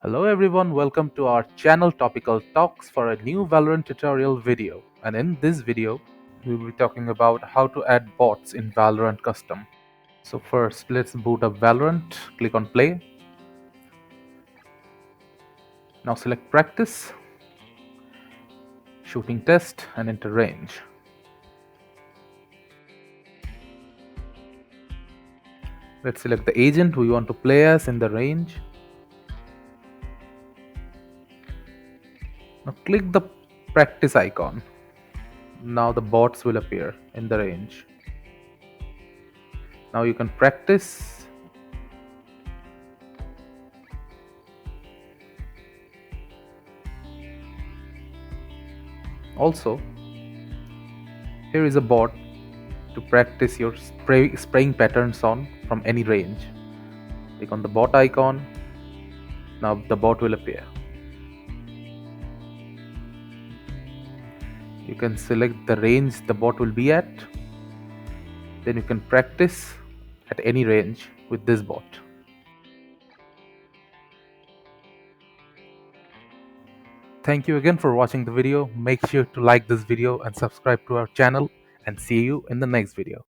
Hello everyone, welcome to our channel Topical Talks for a new Valorant tutorial video. And in this video, we will be talking about how to add bots in Valorant Custom. So first, let's boot up Valorant, click on play. Now select practice, shooting test and enter range. Let's select the agent we want to play as in the range. Now click the practice icon. Now the bots will appear in the range. Now you can practice. Also, here is a bot to practice your spraying patterns on from any range. Click on the bot icon. Now the bot will appear. You can select the range the bot will be at. Then you can practice at any range with this bot. Thank you again for watching the video. Make sure to like this video and subscribe to our channel, and see you in the next video.